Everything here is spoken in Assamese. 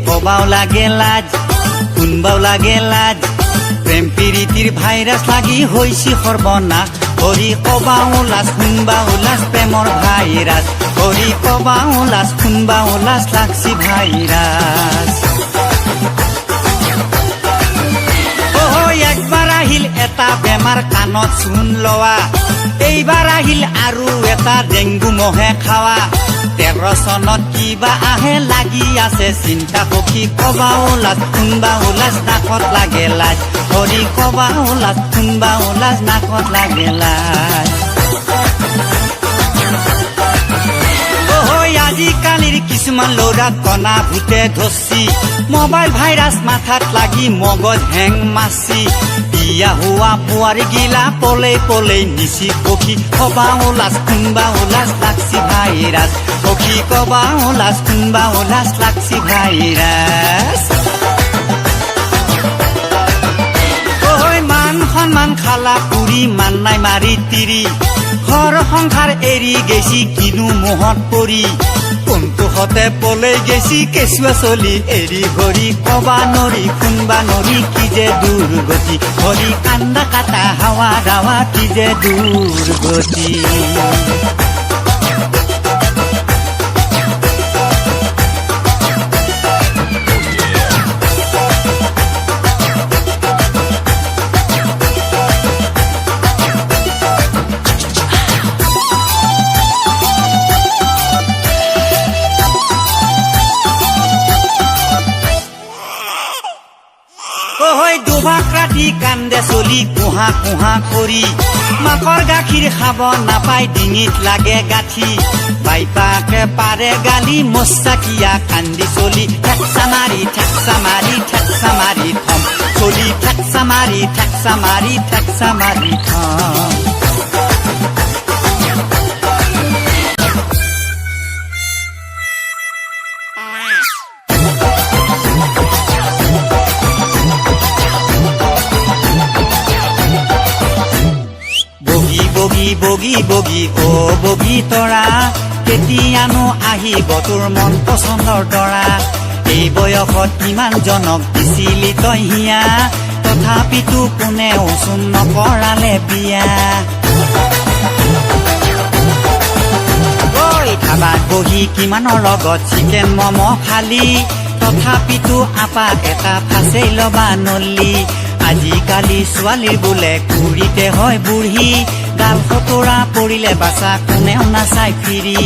কবাও লাগে লাজ শুনবাও লাগে লাজ প্রেম প্রীতির ভাইরাস লাগি হইছি সর্বনাশ হরি কবাও লাজ শুনবাও লাজ প্রেমর ভাইরাস হরি কবাও লাজ শুনবাও লাজ লাগছি ভাইরাস একবার আহিল এটা বেমাৰ কাণত চূণ লোৱা এইবাৰ আহিল আৰু এটা ডেংগু মহে খাৱা 13 চনত কিবা আহে লাগি আছে চিন্তা সখী কবাও লাজ শুনবাও লাজ নাকত লাগে লাজ হৰি কবাও লাজ শুনবাও লাজ নাকত লাগে লাজ আজিকালিৰ কিছুমান ল'ৰা কণা ভূতে ধৰছি মোবাইল ভাইৰাছ মাথাত লাগি মগজ হেং মাছি বিয়া হোৱা বোৱাৰী গিলা পলে পলে নিচি সখী কবাও লাজ শুনবাও লাজ লাগছি ভাইৰাছ সখী কবাও লাজ শুনবাও লাজ লাগছি ভাইৰাছ মান সন্মান খালা পুৰি মান নাই মাৰি তিৰি ঘৰ সংসাৰ এৰি গেছি কিনো মোহত পৰি কোনটো হতে পলে গেছি কেঁচুৱা চলি এৰি হৰি কবা নৰি শুনবা নৰি কি যে দুৰ্গতি হৰি কান্দা কাটা হাৱা দাৱা কি যে দুৰ্গতি দুভাগ ৰাতি কান্দে চলি কুহা কুহা কৰি মাকৰ গাখীৰ খাব নাপাই ডিঙিত লাগে গাঠি বাইপাকে পাৰে গালি মস্তাকিয়া কান্দি চলি ঠেকচা মাৰি ঠেকচা মাৰি ঠেকচা মাৰি থম চলি ঠেকচা মাৰি ঠেকচা মাৰি ঠেকচা মাৰি থম বগী বগী অ বগী তৰা কেতিয়ানো আহিব তোৰ মন পচন্দৰ তৰা এই বয়সত কিমান জনক দিছিলি তই হিয়া তথাপিতো কোনেও চোন নকৰালে বিয়া ধাবাত বহি কিমানৰ লগত চিকেন মম' খালি তথাপিতো আপা এটা ফাঁচেই ল'বা নলি আজিকালি ছোৱালীৰ বোলে কুৰিতে হয় বুঢ়ী গাল ফটোৰা পৰিলে বাচা কোনেও নাচাই ফিৰি